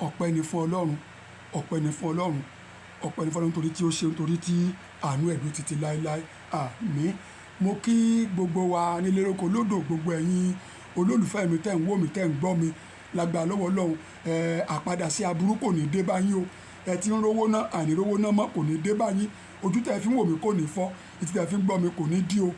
ọpẹ́ ni fún Ọlọ́run, ọpẹ́ ni fún Ọlọ́run, ọpẹ́ ni fún Ọlọ́run nítorí tí ó ṣe, nítorí tí àánú ẹ̀ dúró títí láéláé. Àmín. Mo kí gbogbo wa nílé lóko lódò, gbogbo ẹ̀yin olólùfẹ́ mi tẹ́ ń wò mí, tẹ́ ń gbọ́ mi lágbára lọ́wọ́ Ọlọ́run. Àpadà sí aburú kò ní dé bá yín o. Ẹ ti ń rówó ná, àní rówó ná mọ́ kò ní dé bá yín. Ojú tẹ́ fi ń wò mí kò ní fọ́, etí tẹ́ fi ń gbọ́ mi kò ní dí o.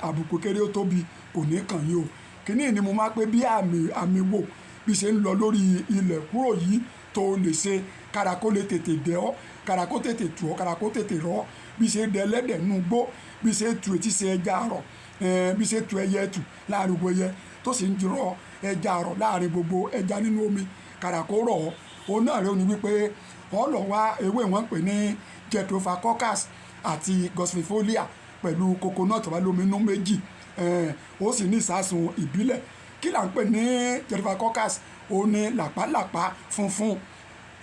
Àbùkù kéré ó tóbi kò ní kàn yín o. Kíní ni mo máa pé bí àmì wò bí ṣe ń lọ lórí ilẹ̀ kúrò yìí tó lè ṣe kára kó lè tètè dẹ̀ ọ́, kára kó tètè tù ọ́, kára kó tètè rọ́, bí ṣe dẹ ẹlẹ́dẹ̀ nú gbó, bí ṣe tu etí ṣe ẹja àrọ̀, bí ṣe tu ẹyẹ ẹtù láàrin gbogbo ẹyẹ tó sì ń dirọ́ ẹja àrọ̀ láàrin gbogbo ẹja nínú omi, kára kó rọ̀ ọ́. Òun náà rẹ̀ ó ní wípé wọ́n lọ wá ewé wọn pè ní Jetofacoccus àti Gossyfolia pẹ̀lú coconut wà lómi inú méjì. Ó sì ní ìsásùn ìbílẹ̀. Kí là ń pè ní Jetofacoccus? Ó ní làpálàpá funfun.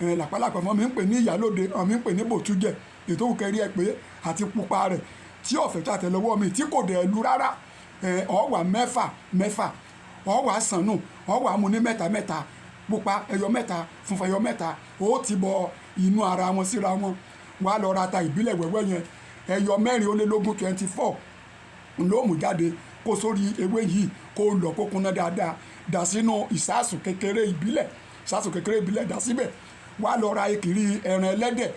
Làpálàpá fún mi ń pè ní ìyálóde, mi ń pè ní bòtújẹ̀. Ètò òkè rí ẹ pé àti pupa rẹ̀ tí ọ̀fẹ́ tó àtẹ́lẹwọ́ mi tí kò dẹ̀ lu rárá. Ọ̀wà mẹ́fà, ọ̀wà sànù, ọ̀wà mu ní mẹ́ta, pupa ẹyọ mẹ́ta, funfun ẹyọ mẹ́ta. Ó ti bọ inú ara wọn síra wọn. Wàá lọ ra ata ìbílẹ̀ wẹ́wẹ́ yẹn. Ẹyọ 24 ló mú jáde kó sórí ewé yìí kó lọ kó kúnná dáadáa. Dà sínú ìsásùn kékeré ìbílẹ̀, dà síbẹ̀. Wàá lọ ra ekiri ẹran ẹlẹ́dẹ̀.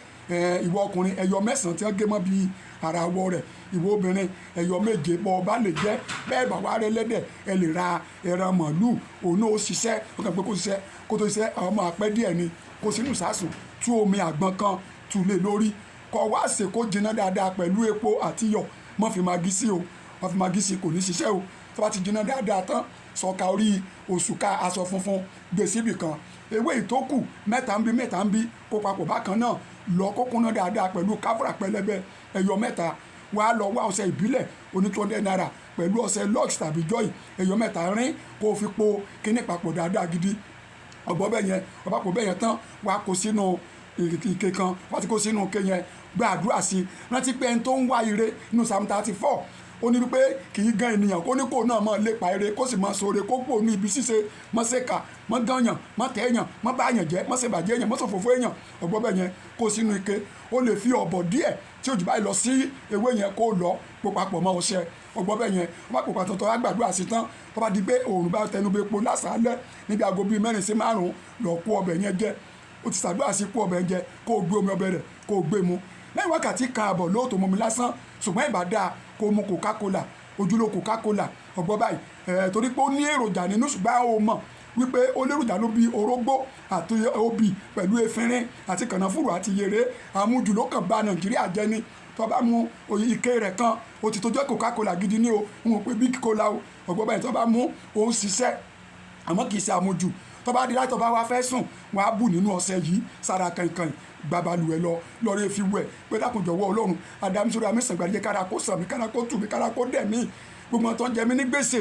Ìwọ ọkùnrin ẹyọ 9 tí wọ́n gé mọ́ bí ara awọ rẹ̀. Ìwọ obìnrin ẹyọ 7 bọ́ ọba lè jẹ́. Bẹ́ẹ̀ bá wá rẹ ẹlẹ́dẹ̀ ẹ lè ra ẹran màálù. Òun náà ó ṣiṣẹ́, ó kàn pé kó ṣiṣẹ́, kó tó ṣiṣẹ́ àwọn ọmọ àpẹ́ díẹ̀ ni. Kó sínú ìsásùn tú omi àgbọn kan tú lé lórí. Kọ́ wá sè kó jiná dáadáa pẹ̀lú epo àti iyọ̀. Má fi magí sí o, má fi magí sí kò ní ṣiṣẹ́ o. Tó bá ti jiná dáadáa tán, sọ̀ka orí òṣùká aṣọ funfun gbé síbì kan. Ewé ìtókù mẹ́ta ń bí kó papọ̀ bákan náà lọ kó kúnná dáadáa pẹ̀lú káfúrà pẹlẹbẹ ẹyọ 3. Wàá lọ wá ọṣẹ ìbílẹ̀ oní 200 naira pẹ̀lú ọṣẹ Lux tàbí Joy ẹyọ 3 rín kó fi po kíní papọ̀ dáadáa gidi. Ọ̀bọ̀ bẹ́ẹ̀ yẹn, ọba pò bẹ́ẹ̀ yẹn tán, wàá kó sínú ike kan, wàá ti kó sínú ike yẹn, gba àdúrà sí i. Rántí pé ẹni tó ń wá ire nínú Psalm 34 ó ní wípé kì í gan ènìyàn kó ní kó náà máa lépa ire kó sì máa ṣoore kó pò ní ibi ṣíṣe, mọ́ ṣèkà, mọ́ gànyàn, mọ́ tẹ̀yàn, mọ́ báyàn jẹ́, mọ́ ṣèbàjẹ́ èèyàn, mọ́ ṣòfófó èèyàn. Ọ̀gbọ́n bẹ́ẹ̀ yẹn kó sínú ike. Ó lè fi ọ̀bọ̀ díẹ̀ tí òjò báyìí lọ sí ewé yẹn kó lọ pò papọ̀ mọ́ ọṣẹ. Ọ̀gbọ́n bẹ́ẹ̀ yẹn wọ́n bá pò papọ̀ tó wá gbàdúrà sí tán. Tó bá di pé òòrùn bá tẹnu bẹ epo lásàálẹ̀ níbi aago bíi 4 sí 5 lọ kó ọbẹ̀ yẹn jẹ. Ó ti ṣàdúrà sí kó ọbẹ̀ yẹn jẹ kó gbé omi ọbẹ̀ rẹ̀ kó gbé mu. Lẹ́yìn wákàtí kan àbọ̀ lóòótọ́ mọ́mi lásán, ṣùgbọ́n ìbá dáa kó mu Coca-Cola, ojúlówó Coca-Cola. Ọ̀gbọ́n báyìí torí pé ó ní èròjà nínú ṣùgbọ́n ó mọ̀ wípé ó léròjà ló bí orógbó àti obì pẹ̀lú efinrin àti kànáfùrù àti yèrè. Àmujù ló kàn bà Nàìjíríà jẹ́ ni. Tó bá mu ike rẹ̀ kan ó ti tó jẹ́ Coca-Cola gidi ní o, n ò pé Big Cola o. Ọ̀gbọ́n báyìí tó bá mu ó ń ṣiṣẹ́ àmọ́ kì í ṣe àmujù. Tó bá di láti tó bá wá fẹ́ sùn wọ́n á bù nínú ọṣẹ yìí sára kankan gbabalùwẹ̀ lọ́rẹ́ fi wẹ̀ pé dákun jọ̀wọ́ Ọlọ́run adamisoro amisàngbàdìyẹ kára kó sàn mí, kára kó tù mí, kára kó dẹ̀ mí. Gbogbo ọ̀tọ̀ ń jẹ mí ní gbèsè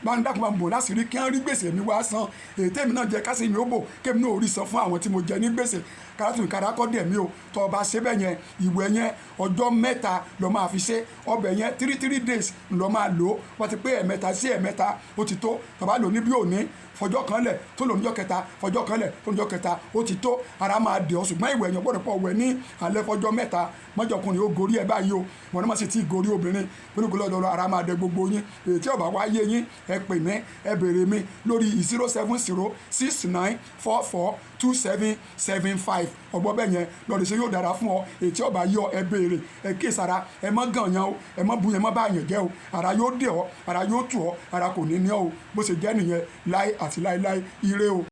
máa ń dákun máa ń bò láṣìírí kí wọ́n rí gbèsè mi wá san. Ètè mi náà jẹ kásì mi ó bò kémi náà ò rí san fún àwọn tí mo jẹ ní gbèsè. Kára tù mí, kára kó dẹ̀ mí o. Tó bá ṣe bẹ́ẹ̀ yẹn ìwẹ̀ yẹn ọjọ́ 3 lọ máa fi ṣe. Ọbẹ̀ yẹn 3 days lọ máa lò ó. Wọ́n ti pé ẹ̀mẹ́ta sí ẹ̀mẹ́ta ó ti tó. Tó bá lò ní bí òní fọjọ́ kan lẹ̀ tó lò níjọ́ kẹta, fọjọ́ kan lẹ̀ tó lò níjọ́ kẹta ó ti tó. Ara máa dẹ̀ ọ́ ṣùgbọ́n ìwẹ̀ yẹn gbọ́dọ̀ pọ̀ wẹ̀ ní alẹ́ fọjọ́ 3. Mọ́jọkùnrin ó gorí ẹ̀ báyìí o. Wọ́n má sì ti gorí obìnrin. Pẹ̀lú gbọ́dọ̀ ara máa dẹ gbogbo yín. Èyí tí ó bá wá yé yín ẹ pè mí, ẹ béèrè mi lórí 07069442775. Ọ̀gbọ́n bẹ́ẹ̀ yẹn lọ́dún ṣe yóò dára fún ọ. Èyí tí ó bá yọ ẹ béèrè, ẹ kíyèsára, ẹ má gànyàn o, ẹ má bú yẹn, má bá yẹn jẹ́ o. Ara yóò dẹ̀ ọ́, ara yóò tù ọ́, ara kò ní ní ọ́ o. Bó ṣe jẹ́ nìyẹn láé àti láéláé. Ire o.